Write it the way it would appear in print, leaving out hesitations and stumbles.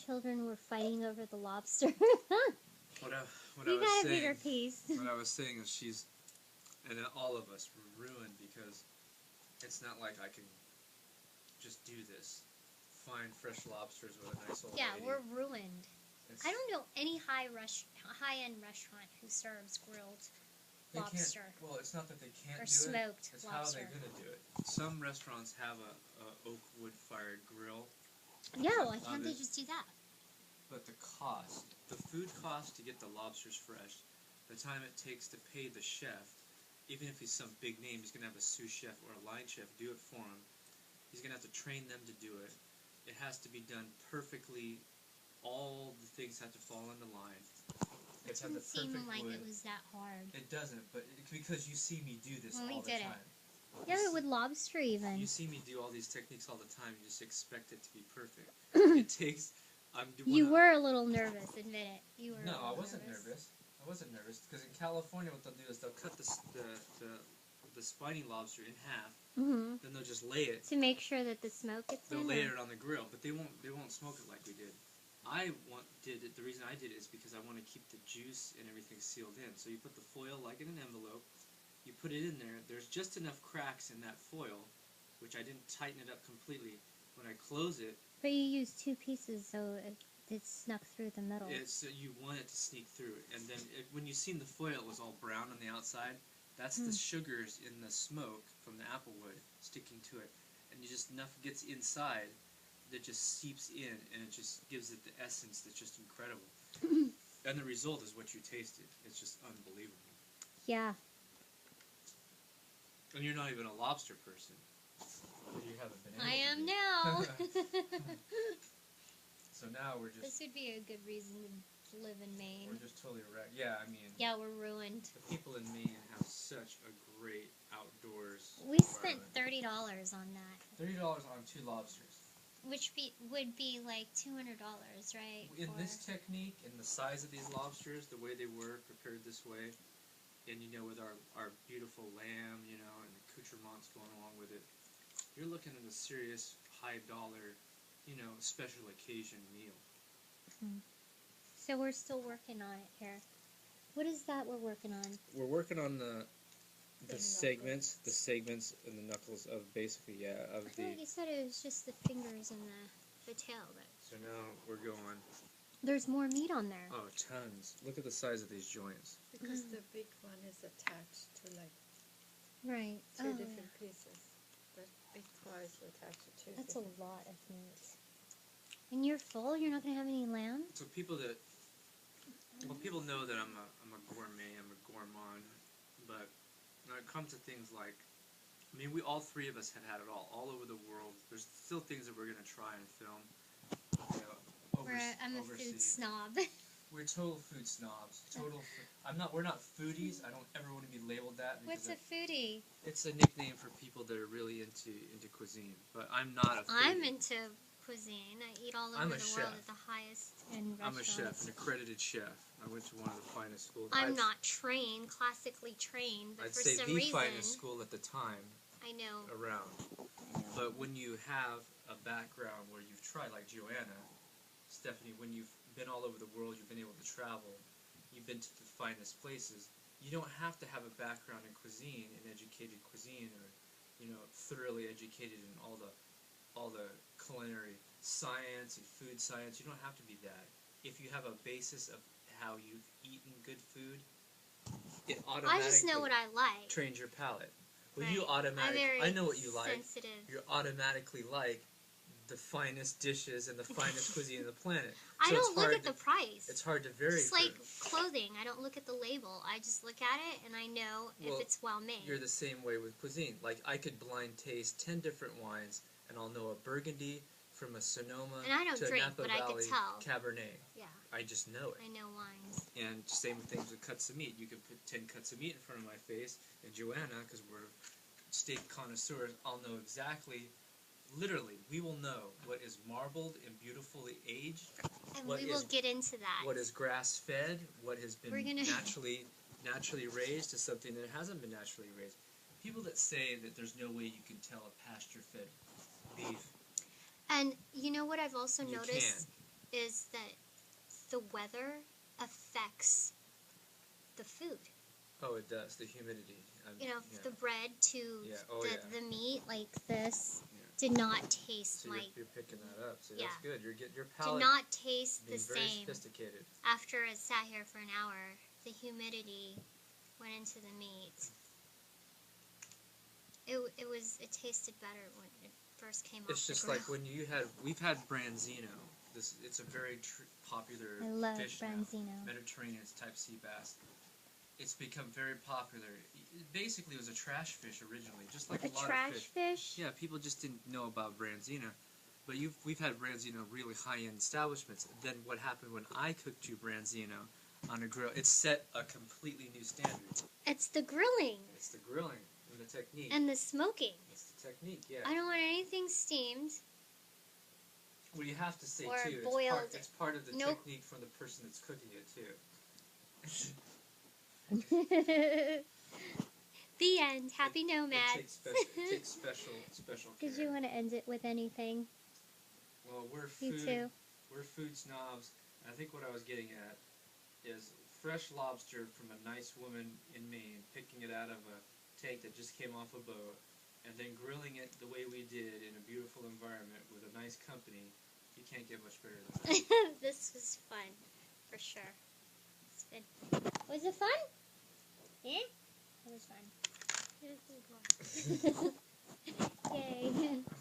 children were fighting over the lobster. What I You was got a saying, bigger piece. what I was saying is she's, and then all of us were ruined because it's not like I can just do this. Find fresh lobsters with a nice old Yeah, lady. we're ruined. It's, I don't know any high-end restaurant who serves grilled they lobster can't, well, it's not that they can't or do it. smoked It's how lobster. they're going to do it. Some restaurants have a oak wood-fired grill. Yeah, why can't they just do that? But the cost, the food cost to get the lobsters fresh, the time it takes to pay the chef, even if he's some big name, he's going to have a sous chef or a line chef do it for him. He's going to have to train them to do it. It has to be done perfectly. All the things have to fall into line. It didn't seem like it was that hard. It doesn't, but because you see me do this When we all the did time. Yeah, but with lobster even. You see me do all these techniques all the time. You just expect it to be perfect. It takes. You were a little nervous, admit it. You were. No, I wasn't nervous. I wasn't nervous because in California, what they'll do is they'll cut the spiny lobster in half. Mm-hmm. Then they'll just lay it. To make sure that the smoke gets in. They'll lay it on the grill, but they won't smoke it like we did. The reason I did it is because I want to keep the juice and everything sealed in. So you put the foil like in an envelope. You put it in there. There's just enough cracks in that foil, which I didn't tighten it up completely. When I close it. But you used 2 pieces, so it snuck through the middle. You want it to sneak through, and then when you seen the foil, it was all brown on the outside. That's the sugars in the smoke from the apple wood sticking to it, and enough gets inside that just seeps in, and it just gives it the essence that's just incredible. And the result is what you tasted. It's just unbelievable. Yeah. And you're not even a lobster person. You haven't been able I to am be. now. So now we're just. This would be a good reason to live in Maine. We're just totally wrecked. Yeah, I mean. Yeah, we're ruined. The people in Maine have such a great outdoors. We spent $30 on that. $30 on 2 lobsters. Which would be like $200, right? In this technique, in the size of these lobsters, the way they were prepared this way, and with our beautiful lamb, and the accoutrements going along with it, you're looking at a serious high-dollar, special occasion meal. So we're still working on it here. What is that we're working on? We're working on the segments and the knuckles of basically, I thought you said it was just the fingers and the tail. So now we're going. There's more meat on there. Oh, tons. Look at the size of these joints. Because the big one is attached to right. 2 different pieces. The big claw is attached to 2. That's a lot of meat. And you're full? You're not going to have any lamb? So people know that I'm a gourmet, I'm a gourmand, but when it comes to things like, we all 3 of us had it all over the world. There's still things that we're going to try and film. I'm a food snob. We're total food snobs. We're not foodies. I don't ever want to be labeled that. What's a foodie? It's a nickname for people that are really into cuisine. But I'm not a foodie. I'm into cuisine. I eat all over the world at the highest end restaurants. I'm a chef, an accredited chef. I went to one of the finest schools. I'm not classically trained, but I'd for say some the reason, finest school at the time. I know. Around. But when you have a background where you've tried, like Jhoanna, Stephanie, when you've been all over the world, you've been able to travel, you've been to the finest places, you don't have to have a background in cuisine, in educated cuisine, or thoroughly educated in all the culinary science and food science. You don't have to be that. If you have a basis of how you've eaten good food, it automatically I just know what I like. Trains your palate. Well, right. you automatically, I know what you like. Sensitive. You automatically like the finest dishes and the finest cuisine on the planet. I don't look at the price. It's hard to vary. Just like clothing, I don't look at the label. I just look at it and I know if it's well made. You're the same way with cuisine. Like, I could blind taste 10 different wines, and I'll know a Burgundy from a Sonoma and I don't to drink, Napa but Valley I can tell. Cabernet. Yeah. I just know it. I know wines. And same things with cuts of meat. You can put 10 cuts of meat in front of my face, and Jhoanna, because we're steak connoisseurs, I'll know exactly. Literally, we will know what is marbled and beautifully aged. And we will get into that. What is grass-fed, what has been naturally raised to something that hasn't been naturally raised. People that say that there's no way you can tell a pasture-fed beef. And you know what I've also noticed is that the weather affects the food. Oh, it does. The humidity. You know, Yeah. the bread to Yeah. Oh, yeah. the meat like this Yeah. did not taste So you're picking that up. So Yeah. that's good. You're getting your did palate not taste being the very same sophisticated. after it sat here for an hour. The humidity went into the meat. It tasted better when it first came off It's just the grill. like when we've had branzino. It's a very popular I love fish branzino. now. Mediterranean type sea bass. It's become very popular. Basically, it was a trash fish originally, just like a lot trash of fish. fish? Yeah, people just didn't know about branzino. But we've had branzino really high-end establishments. Then what happened when I cooked you branzino on a grill? It set a completely new standard. It's the grilling. It's the grilling and the technique. And the smoking. It's the technique, yeah. I don't want anything steamed. Well, you have to say, Or too, boiled. it's part of the Nope. technique from the person that's cooking it, too. The end. Happy Nomad. It takes special care. Did you want to end it with anything? Well, we're You too. food snobs. I think what I was getting at is fresh lobster from a nice woman in Maine, picking it out of a tank that just came off a boat, and then grilling it the way we did in a beautiful environment with a nice company. You can't get much better than that. This was fun, for sure. It's good. Was it fun? Yeah? It was fun. Yay.